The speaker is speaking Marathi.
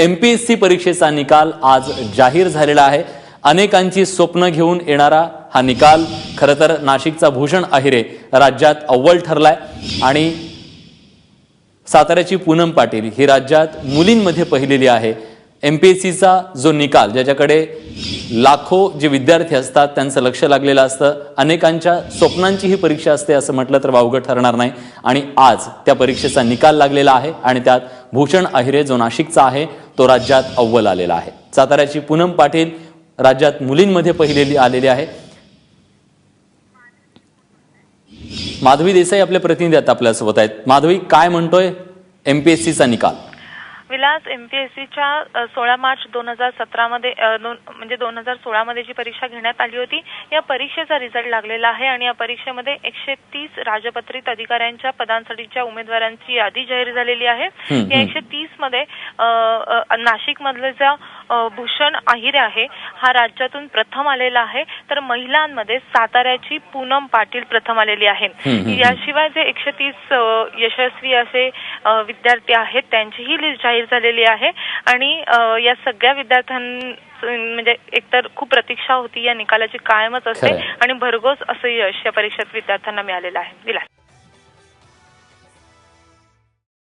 एमपीएससी परीक्षेचा निकाल आज जाहीर झालेला आहे। अनेकांची स्वप्न घेऊन येणारा हा निकाल खरं तर नाशिकचा भूषण अहिरे राज्यात अव्वल ठरलाय आणि साताऱ्याची पूनम पाटील ही राज्यात मुलींमध्ये पहिलेली आहे। एमपीएससीचा जो निकाल ज्याच्याकडे लाखो जे विद्यार्थी असतात त्यांचं लक्ष लागलेलं असतं, अनेकांच्या स्वप्नांची ही परीक्षा असते असं म्हटलं तर वावगं ठरणार नाही। आणि आज त्या परीक्षेचा निकाल लागलेला आहे आणि त्यात भूषण अहिरे जो नाशिकचा आहे तो राज्यात अव्वल आलेला आहे। साताऱ्याची पूनम पाटील राज्यात मुलींमध्ये पहिलेली आलेली आहे। माधवी देसाई आपले प्रतिनिधी आहेत आपल्यासोबत आहेत। माधवी, काय म्हणतोय एमपीएससीचा निकाल? विलास, एमपीएससीच्या 16 मार्च 2017 मध्ये म्हणजे 2016 मध्ये जी परीक्षा घेण्यात आली होती, या परीक्षेचा रिझल्ट लागलेला आहे आणि या परीक्षेमध्ये 130 राजपत्रित अधिकाऱ्यांच्या पदांसाठीच्या उमेदवारांची यादी जाहीर झालेली आहे। या 130 मध्ये नाशिक मधले भूषण अहिरे आहे हा राज्यातून प्रथम आलेला आहे, तर महिलांमध्ये साताऱ्याची पूनम पाटील प्रथम आलेली आहे। याशिवाय जे 130 यशस्वी असे विद्यार्थी आहेत त्यांचीही लिस्ट जाहीर झालेली आहे आणि या सगळ्या म्हणजे एकतर खूप प्रतीक्षा होती या निकालाची कायमच असते आणि भरघोस असं यश या परीक्षेत विद्यार्थ्यांना मिळालेलं आहे। विलास।